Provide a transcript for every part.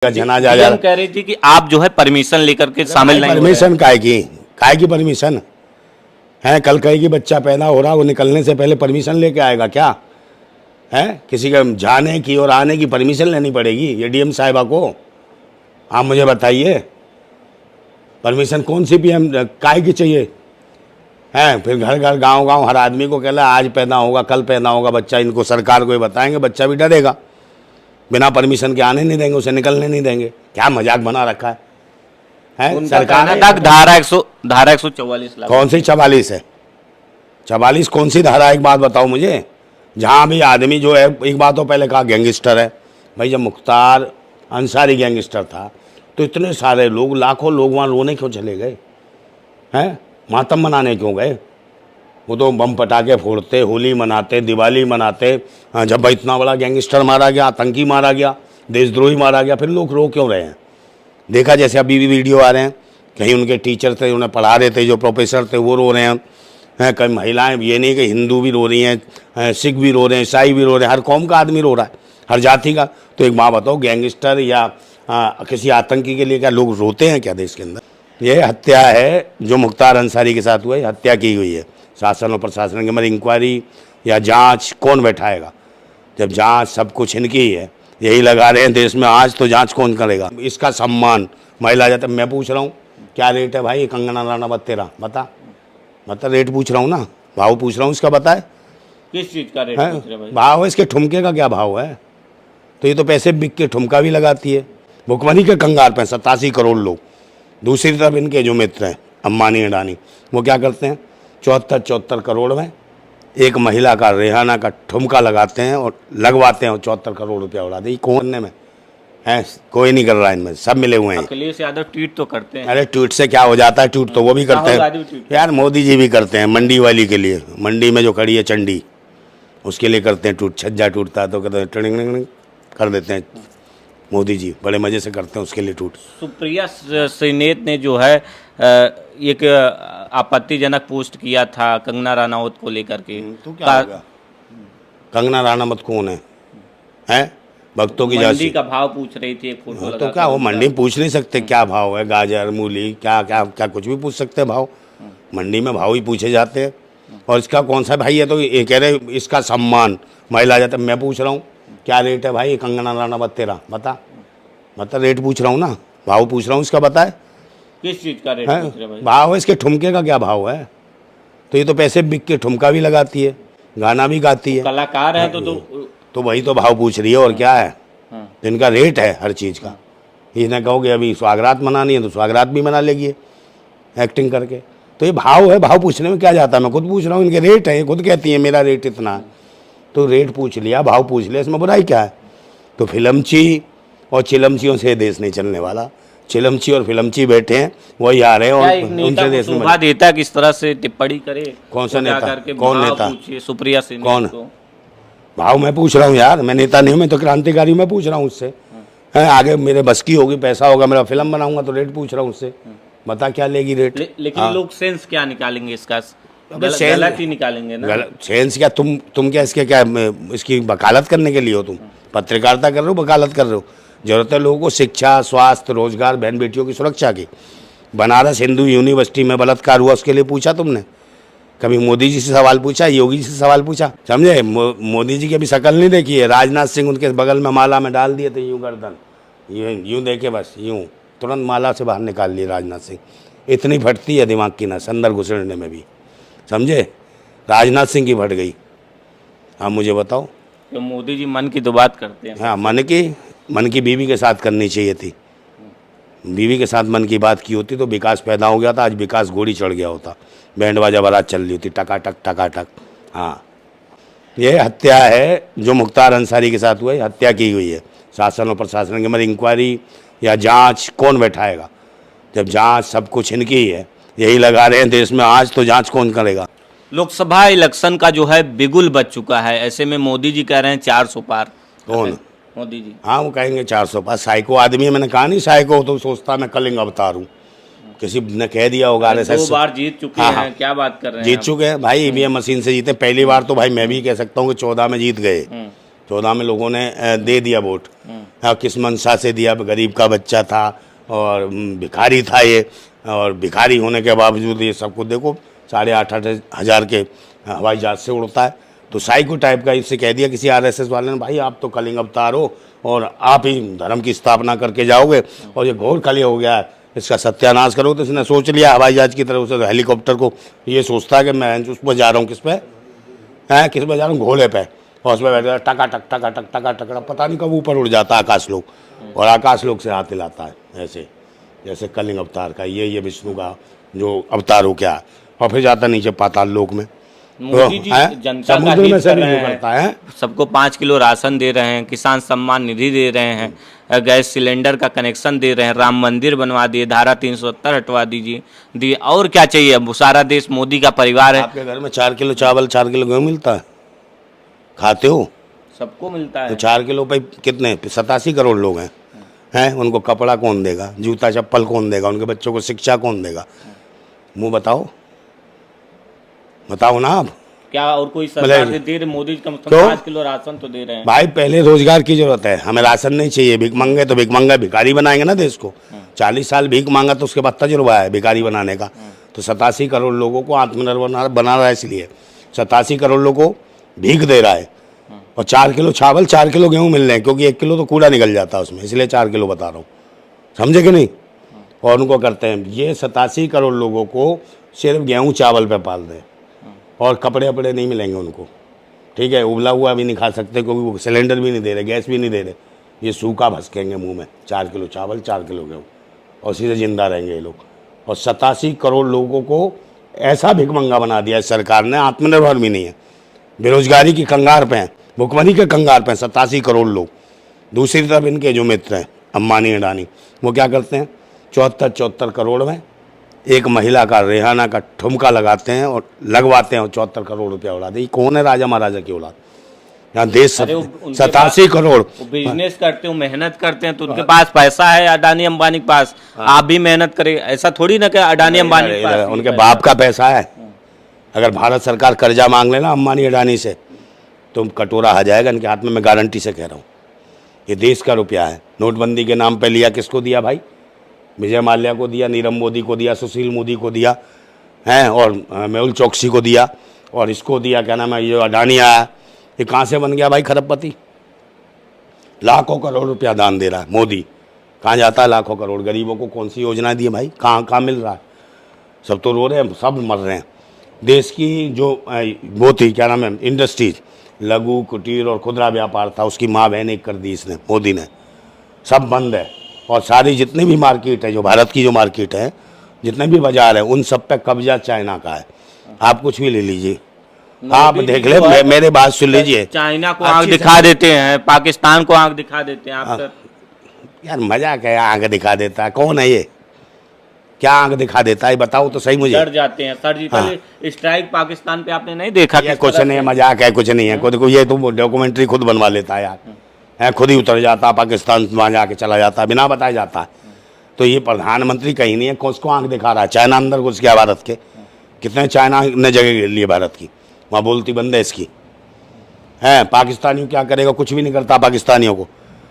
जनाजा डीएम कह रही थी कि आप जो है परमिशन लेकर के शामिल नहीं हो रहे। परमिशन काय की परमिशन है? कल कहेगी बच्चा पैदा हो रहा, वो निकलने से पहले परमिशन लेके आएगा क्या है? किसी का जाने की और आने की परमिशन लेनी पड़ेगी ये डीएम साहिबा को? आप मुझे बताइए, परमिशन कौन सी पीएम काय की चाहिए है? फिर घर घर गांव गांव हर आदमी को कहला आज पैदा होगा, कल पैदा होगा बच्चा, इनको सरकार को ही बताएंगे, बच्चा भी डरेगा, बिना परमिशन के आने नहीं देंगे, उसे निकलने नहीं देंगे। क्या मजाक बना रखा है सरकार ने? धारा 144 लागू। कौन सी 44 है? 44 कौन सी धारा? एक बात बताओ मुझे। जहाँ भी आदमी जो है, एक बात तो पहले कहा गैंगस्टर है भाई, जब मुख्तार अंसारी गैंगस्टर था तो इतने सारे लोग, लाखों लोग वहाँ रोने क्यों चले गए हैं? मातम मनाने क्यों गए? वो तो बम पटाखे फोड़ते, होली मनाते, दिवाली मनाते। जब इतना बड़ा गैंगस्टर मारा गया, आतंकी मारा गया, देशद्रोही मारा गया, फिर लोग रो क्यों रहे हैं? देखा जैसे अभी भी वीडियो आ रहे हैं, कहीं उनके टीचर थे, उन्हें पढ़ा रहे थे, जो प्रोफेसर थे वो रो रहे हैं। कई महिलाएं, ये नहीं कि हिंदू भी रो रही हैं, सिख भी रो रहे हैं, ईसाई भी रो रहे हैं, हर कौम का आदमी रो रहा है, हर जाति का। तो एक बात बताओ, गैंगस्टर या किसी आतंकी के लिए क्या लोग रोते हैं क्या देश के अंदर? ये हत्या है जो मुख्तार अंसारी के साथ हुआ है, हत्या की हुई है। शासन और प्रशासन के मगर इंक्वायरी या जांच कौन बैठाएगा? जब जांच सब कुछ इनकी ही है, यही लगा रहे हैं देश में आज, तो जांच कौन करेगा? इसका सम्मान महिला जाता। मैं पूछ रहा हूँ क्या रेट है भाई कंगना राणावत तेरा? बता, मतलब रेट पूछ रहा हूँ ना, भाव पूछ रहा हूँ, इसका बताए। किस चीज का रेट पूछ रहे भाई? भाव है इसके, ठुमके का क्या भाव है? तो ये तो पैसे बिक के ठुमका भी लगाती है। भुखमरी के कंगाल पे 87 करोड़ लोग। दूसरी तरफ इनके जो मित्र हैं अंबानी अडानी, वो क्या करते हैं? 74 करोड़ में एक महिला का रेहाना का ठुमका लगाते हैं और लगवाते हैं, और 74 करोड़ रुपया उड़ाते हैं। कौन में है? कोई नहीं कर रहा, इनमें सब मिले हुए हैं। अखिलेश यादव ट्वीट तो करते हैं। अरे ट्वीट से क्या हो जाता है? ट्वीट तो वो भी करते हैं यार, मोदी जी भी करते हैं। मंडी वाली के लिए, मंडी में जो खड़ी है चंडी, उसके लिए करते हैं ट्वीट। छज्जा टूटता है तो कहते हैं टिंग कर देते हैं। मोदी जी बड़े मजे से करते हैं उसके लिए ट्वीट। सुप्रिया श्रीनेत ने जो है एक आपत्तिजनक पोस्ट किया था कंगना रनावत को लेकर के। तो क्या होगा? कंगना रनावत कौन है? हैं? भक्तों की मंडी का भाव पूछ रही थी एक फोटो। तो क्या वो मंडी पूछ नहीं सकते क्या भाव है? गाजर, मूली, क्या क्या क्या कुछ भी पूछ सकते हैं भाव? मंडी में भाव ही पूछे जाते हैं। और इसका कौन सा भाई है? तो ये कह रहे इसका सम्मान महिला जाता। मैं पूछ रहा हूँ क्या रेट है भाई कंगना रनावत तेरा? बता, मतलब रेट पूछ रहा हूँ ना, भाव पूछ रहा हूँ, इसका बताए। किस चीज का रेट पूछ रहे भाई? भाव है इसके, ठुमके का क्या भाव है? तो ये तो पैसे बिक के ठुमका भी लगाती है, गाना भी गाती है, कलाकार है तो वही तो भाव पूछ रही है। और क्या है? इनका रेट है हर चीज़ का। इन्हें कहोगे अभी स्वागरात मनानी है तो स्वागरात भी मना लेगी एक्टिंग करके। तो ये भाव है, भाव पूछने में क्या जाता है? मैं खुद पूछ रहा हूँ, इनके रेट है, ये खुद कहती है मेरा रेट इतना है। तो रेट पूछ लिया, भाव पूछ लिया, इसमें बुराई क्या है? तो फिल्मची और चिलमचियों से देश नहीं चलने वाला। चिलमची और फिल्मची बैठे हैं, वही आ रहे हैं और उनसे देश में शोभा देता है किस तरह से टिप्पणी करे। कौन सा नेता? कौन नेता? सुप्रिया से कौन? भाव मैं पूछ रहा हूँ यार, मैं नेता नहीं हूँ, मैं तो क्रांतिकारी। मैं पूछ रहा हूँ उससे, है आगे मेरे बस की होगी, पैसा होगा, मेरा फिल्म बनाऊंगा तो रेट पूछ रहा हूँ उससे। बता क्या लेगी रेट? लेकिन लोग सेंस क्या निकालेंगे इसका? गलत ही निकालेंगे ना। सेंस क्या? तुम क्या इसके क्या इसकी वकालत करने के लिए हो? तुम पत्रकारिता कर रहे हो, वकालत कर रहे हो? जरूरत है लोगों को शिक्षा, स्वास्थ्य, रोजगार, बहन बेटियों की सुरक्षा की। बनारस हिंदू यूनिवर्सिटी में बलात्कार हुआ, उसके लिए पूछा तुमने? कभी मोदी जी से सवाल पूछा, योगी जी से सवाल पूछा? समझे? मोदी जी की अभी शक्ल नहीं देखी है। राजनाथ सिंह उनके बगल में माला में डाल दिए थे, यूं गर्दन यूं देखे, बस यूं तुरंत माला से बाहर निकाल लिए राजनाथ सिंह। इतनी फटती है दिमाग की नस अंदर घुसड़ने में भी, समझे? राजनाथ सिंह की फट गई। हाँ मुझे बताओ। तो मोदी जी मन की तो बात करते हैं। हाँ, मन की बीवी के साथ करनी चाहिए थी। बीवी के साथ मन की बात की होती तो विकास पैदा हो गया था, आज विकास घोड़ी चढ़ गया होता, बैंड बाजा बारात चल रही होती, टकाटक टकाटक। हाँ, ये हत्या है जो मुख्तार अंसारी के साथ हुआ है, हत्या की हुई है। शासन और प्रशासन के मगर इंक्वायरी या जांच कौन बैठाएगा? जब जांच सब कुछ इनकी ही है, यही लगा रहे हैं देश में आज, तो जांच कौन करेगा? लोकसभा इलेक्शन का जो है बिगुल बज चुका है, ऐसे में मोदी जी कह रहे हैं 400 पार। कौन? मोदी जी। हाँ, वो कहेंगे 400 पार। साइको आदमी है, मैंने कहा नहीं साइको तो सोचता मैं कलिंग अवतार हूँ। किसी ने कह दिया होगा। 2 बार जीत चुके हैं, क्या बात कर रहे हैं? जीत चुके हैं भाई, ईवीएम मशीन से जीते। पहली बार तो भाई मैं भी कह सकता हूँ कि 14 में जीत गए, 14 में लोगों ने दे दिया वोट। हाँ, किस मंशा से दिया? गरीब का बच्चा था और भिखारी था ये, और भिखारी होने के बावजूद ये सब कुछ देखो 8,500 हज़ार के हवाई जहाज से उड़ता है। तो साइको टाइप का इससे कह दिया किसी आरएसएस वाले ने, भाई आप तो कलिंग अवतार हो और आप ही धर्म की स्थापना करके जाओगे, और ये घोर कलि हो गया है, इसका सत्यानाश करो। तो इसने सोच लिया हवाई जहाज की तरफ से हेलीकॉप्टर को, ये सोचता है कि मैं उस पर जा रहा हूँ, किस पे है, किस पे जा रहा हूँ, घोड़े पे, और उसमें बैठ टका टक टका टक टका टकड़ा, पता नहीं कब ऊपर उड़ जाता है आकाश लोक, और आकाश लोक से हाथ हिलाता है ऐसे, जैसे कलिंग अवतार का ये विष्णु का जो अवतार हो क्या, और फिर जाता नीचे पाताल लोक में। मोदी जी जनता का समुद्र में हित से कर नहीं रहे हैं, करता है। सबको 5 किलो राशन दे रहे हैं, किसान सम्मान निधि दे रहे हैं, गैस सिलेंडर का कनेक्शन दे रहे हैं, राम मंदिर बनवा दिए, धारा 370 हटवा दिए, और क्या चाहिए? अब सारा देश मोदी का परिवार है। आपके घर में 4 किलो चावल 4 किलो गेहूँ मिलता है, खाते हो? सबको मिलता तो है। 4 किलो पे कितने 87 करोड़ लोग हैं, उनको कपड़ा कौन देगा, जूता चप्पल कौन देगा, उनके बच्चों को शिक्षा कौन देगा? मुँह बताओ ना आप। क्या और कोई सरकार दे रही? मोदी कम से कम 5 किलो राशन तो दे रहे हैं। भाई पहले रोजगार की जरूरत है, हमें राशन नहीं चाहिए। भीख मंगे तो भीख मंगा भिखारी बनाएंगे ना देश को। 40 साल भीख मांगा तो उसके बाद तजुर्बा है भिखारी बनाने का। तो 87 करोड़ लोगों को आत्मनिर्भर बना रहा है, इसलिए 87 करोड़ लोगों को भीख दे रहा है। और 4 किलो चावल 4 किलो गेहूँ मिल रहे हैं, क्योंकि 1 किलो तो कूड़ा निकल जाता है उसमें, इसलिए 4 किलो बता रहा हूँ, समझे कि नहीं। और उनको करते हैं ये 87 करोड़ लोगों को सिर्फ गेहूँ चावल पे पाल रहे हैं, और कपड़े वपड़े नहीं मिलेंगे उनको, ठीक है। उबला हुआ भी नहीं खा सकते, क्योंकि वो सिलेंडर भी नहीं दे रहे, गैस भी नहीं दे रहे। ये सूखा भसकेंगे मुंह में, 4 किलो चावल 4 किलो गेहूँ, और सीधे जिंदा रहेंगे ये लोग। और 87 करोड़ लोगों को ऐसा भिखमंगा बना दिया सरकार ने, आत्मनिर्भर भी नहीं है, बेरोजगारी की कंगार पे हैं, भुखमरी के कंगार पे हैं 87 करोड़ लोग। दूसरी तरफ इनके जो मित्र हैं अंबानी अडानी, वो क्या करते हैं, 74 करोड़ में एक महिला का रेहाना का ठुमका लगाते हैं और लगवाते हैं, और 74 करोड़ रुपया उड़ाते हैं। कौन है राजा महाराजा की औलाद? यहाँ देश 87 करोड़ बिजनेस करते हो, मेहनत करते हैं, तो उनके पास पैसा है अडानी अंबानी के पास। आप भी मेहनत करें, ऐसा थोड़ी ना कि अडानी अंबानी के पास उनके बाप का पैसा है। अगर भारत सरकार कर्जा मांग लेना अंबानी अडानी से, तो कटोरा आ जाएगा इनके हाथ में, मैं गारंटी से कह रहा हूँ। ये देश का रुपया है। नोटबंदी के नाम पे लिया, किसको दिया भाई? विजय माल्या को दिया, नीरव मोदी को दिया, सुशील मोदी को दिया हैं, और मेहुल चौकसी को दिया, और इसको दिया, क्या नाम है, ये अडानी आया, ये कहाँ से बन गया भाई खरबपति? लाखों करोड़ रुपया दान दे रहा है मोदी, कहाँ जाता है लाखों करोड़? गरीबों को कौन सी योजना दी है भाई? कहाँ मिल रहा है? सब तो रो रहे हैं, सब मर रहे हैं। देश की जो वो थी, क्या नाम है, इंडस्ट्रीज, लघु कुटीर और खुदरा व्यापार था, उसकी माँ बहन एक कर दी इसने, मोदी ने, सब बंद है। और सारी जितनी भी मार्केट है, जो भारत की जो मार्केट है, जितने भी बाजार है, उन सब पे कब्जा चाइना का है। आप कुछ भी ले लीजिए, आप देख ले, मेरे बात सुन लीजिए। चाइना को आंख दिखा देते हैं, पाकिस्तान को आंख दिखा देते हैं। आप सर यार मजाक है, आंख दिखा देता है? कौन है ये? क्या आंख दिखा देता है बताओ तो सही मुझे। डर जाते हैं। सर्जिकल स्ट्राइक पाकिस्तान पे आपने नहीं देखा? कुछ नहीं, मजाक है, कुछ नहीं है। खुद को ये तो डॉक्यूमेंट्री खुद बनवा लेता है यार, है, खुद ही उतर जाता पाकिस्तान, वहाँ जाके चला जाता, बिना बताए जाता है। तो ये प्रधानमंत्री कहीं नहीं है, उसको आंख दिखा रहा है। चाइना अंदर घुस गया भारत के, कितने चाइना ने जगह ली है भारत की, वहाँ बोलती बंद है इसकी, है। पाकिस्तानियों क्या करेगा? कुछ भी नहीं करता पाकिस्तानियों को।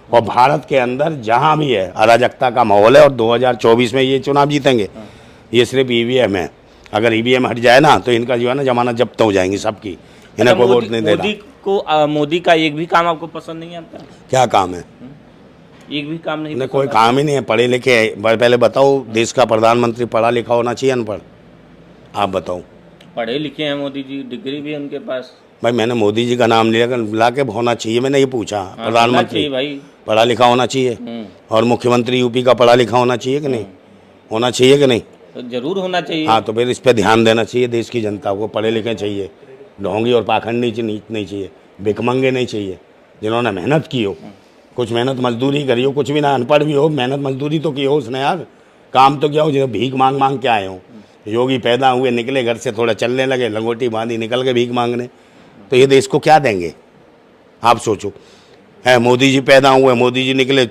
और भारत के अंदर जहाँ भी है अराजकता का माहौल है, और 2024 में ये चुनाव जीतेंगे, ये सिर्फ ईवीएम है। अगर ईवीएम हट जाए ना, तो इनका जो है ना जमानत जब्त हो जाएंगी सबकी, इन्हें कोई वोट नहीं देना। मोदी का एक भी काम आपको पसंद नहीं आता? क्या काम है? एक भी काम नहीं, कोई काम ही नहीं है। पढ़े लिखे, पहले बताओ, देश का प्रधानमंत्री पढ़ा लिखा होना चाहिए, अनपढ़? आप बताओ। पढ़े लिखे हैं मोदी जी, डिग्री भी है उनके पास। भाई मैंने मोदी जी का नाम लिया, ला के होना चाहिए, मैंने ये पूछा। प्रधानमंत्री भाई पढ़ा लिखा होना चाहिए, और मुख्यमंत्री यूपी का पढ़ा लिखा होना चाहिए कि नहीं? होना चाहिए कि नहीं? तो जरूर होना चाहिए। हाँ, तो फिर इस पर ध्यान देना चाहिए। देश की जनता को पढ़े लिखे चाहिए, ढोंगी और पाखंडी नहीं चाहिए, भिखमंगे नहीं चाहिए, जिन्होंने मेहनत की हो, कुछ मेहनत मजदूरी करी हो, कुछ भी ना, अनपढ़ भी हो, मेहनत मजदूरी तो की हो उसने यार, काम तो किया हो। जिन्हें भीख मांग के आए हो, योगी पैदा हुए, निकले घर से, थोड़ा चलने लगे, लंगोटी बांधी, निकल के भीख मांगने, तो ये देश को क्या देंगे? आप सोचो। है, मोदी जी पैदा हुए, मोदी जी निकले,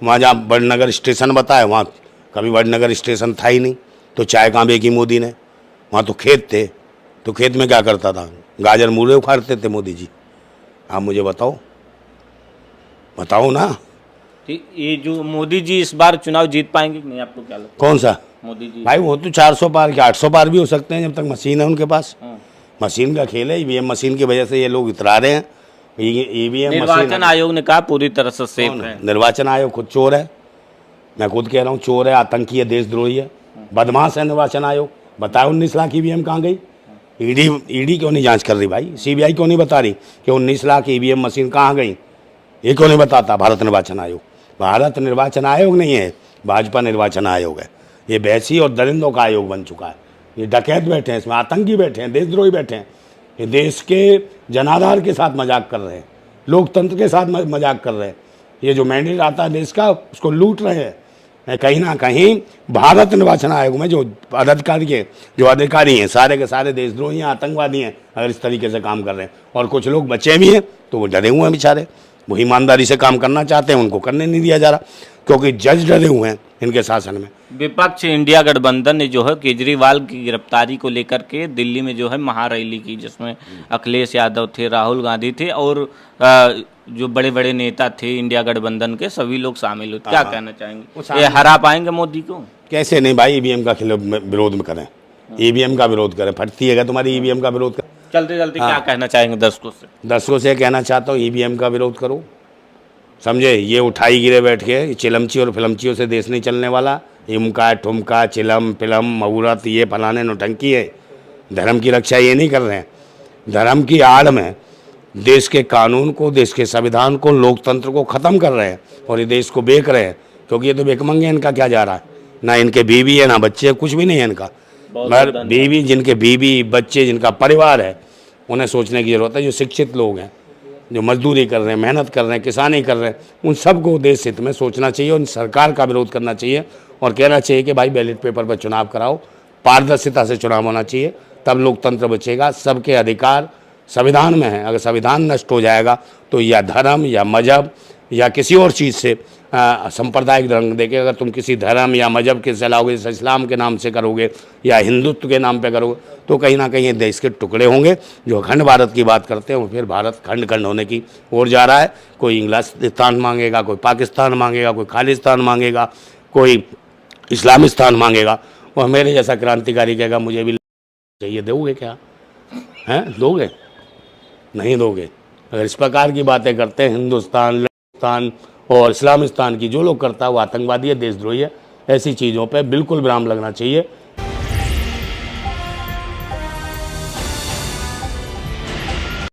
वहाँ जहाँ वडनगर स्टेशन बताए, वहाँ कभी वडनगर स्टेशन था ही नहीं, तो चाय कहाँ बेची मोदी ने? वहाँ तो खेत थे, तो खेत में क्या करता था? गाजर मूले उखाड़ते थे मोदी जी। आप मुझे बताओ, बताओ ना। ठीक, ये जो मोदी जी इस बार चुनाव जीत पाएंगे कि नहीं, आपको क्या लगता कौन सा? है मोदी जी? भाई वो तो 400 पार के 800 पार भी हो सकते हैं, जब तक मशीन है उनके पास। हाँ। मशीन का खेल है, ईवीएम मशीन की वजह से ये लोग इतरा रहे हैं। ईवीएम निर्वाचन मशीन, आयोग ने कहा पूरी तरह से सेफ है। निर्वाचन आयोग खुद चोर है, मैं खुद कह रहा हूँ चोर है, आतंकी है, देशद्रोही है, बदमाश है निर्वाचन आयोग। बताओ 19 लाख ईवीएम कहाँ गई? ईडी क्यों नहीं जांच कर रही भाई? सीबीआई क्यों नहीं बता रही कि 19 लाख ईवीएम मशीन कहाँ गई? ये क्यों नहीं बताता भारत निर्वाचन आयोग? भारत निर्वाचन आयोग नहीं है, भाजपा निर्वाचन आयोग है। ये बैसी और दरिंदों का आयोग बन चुका है। ये डकैत बैठे हैं, इसमें आतंकी बैठे हैं, देशद्रोही बैठे हैं। ये देश के जनाधार के साथ मजाक कर रहे हैं, लोकतंत्र के साथ मजाक कर रहे हैं। ये जो मैंडेट आता है देश का, उसको लूट रहे हैं। कहीं ना कहीं भारत निर्वाचन आयोग में जो अधिकारी हैं सारे के सारे देशद्रोही हैं, आतंकवादी हैं, अगर इस तरीके से काम कर रहे हैं। और कुछ लोग बचे भी हैं तो वो डरे हुए हैं बेचारे, वो ईमानदारी से काम करना चाहते हैं, उनको करने नहीं दिया जा रहा, क्योंकि जज डरे हुए हैं इनके शासन में। विपक्ष इंडिया गठबंधन ने जो है केजरीवाल की गिरफ्तारी को लेकर के दिल्ली में जो है महारैली की, जिसमें अखिलेश यादव थे, राहुल गांधी थे और जो बड़े बड़े नेता थे इंडिया गठबंधन के, सभी लोग शामिल हुए। क्या कहना चाहेंगे, ये हरा पाएंगे मोदी को? कैसे नहीं भाई, ईवीएम का खिलाफ विरोध में करें, ईवीएम का विरोध करें। फटती है क्या तुम्हारी ईवीएम का विरोध कर? चलते चलते क्या कहना चाहेंगे दर्शकों से? दर्शकों से कहना चाहता हूँ ईवीएम का विरोध करो, समझे? ये उठाई गिरे बैठ के चिलमची और फिलमचियों से देश नहीं चलने वाला। इमका ठुमका चिलम फिलम मुहूर्त ये फलाने नौटंकी है। धर्म की रक्षा ये नहीं कर रहे हैं। धर्म की आड़ में देश के कानून को, देश के संविधान को, लोकतंत्र को ख़त्म कर रहे हैं और ये देश को बेच रहे हैं। क्योंकि ये तो बेकमंगे, इनका क्या जा रहा है? ना इनके बीवी है, ना बच्चे है, कुछ भी नहीं है इनका। मगर बीवी, जिनके बीवी बच्चे, जिनका परिवार है, उन्हें सोचने की ज़रूरत है। जो शिक्षित लोग हैं, जो मजदूरी कर रहे हैं, मेहनत कर रहे हैं, किसानी कर रहे हैं, उन सबको देश हित में सोचना चाहिए। उन सरकार का विरोध करना चाहिए और कहना चाहिए कि भाई बैलेट पेपर पर चुनाव कराओ, पारदर्शिता से चुनाव होना चाहिए, तब लोकतंत्र बचेगा। सबके अधिकार संविधान में है। अगर संविधान नष्ट हो जाएगा तो या धर्म या मजहब या किसी और चीज़ से सांप्रदायिक रंग देके, अगर तुम किसी धर्म या मजहब के चलाओगे, जैसे इस्लाम के नाम से करोगे या हिंदुत्व के नाम पे करोगे, तो कहीं ना कहीं देश के टुकड़े होंगे। जो अखंड भारत की बात करते हैं वो फिर भारत खंड खंड होने की ओर जा रहा है। कोई इंग्लिस्तान मांगेगा, कोई पाकिस्तान मांगेगा, कोई खालिस्तान मांगेगा, कोई इस्लामिस्तान मांगेगा। और मेरे जैसा क्रांतिकारी कहेगा मुझे भी चाहिए। दोगे क्या? हैं? दोगे? नहीं दोगे। अगर इस प्रकार की बातें करते हैं हिंदुस्तान और इस्लामिस्तान की, जो लोग करता है वो आतंकवादी है, देशद्रोही है। ऐसी चीज़ों पे बिल्कुल विराम लगना चाहिए।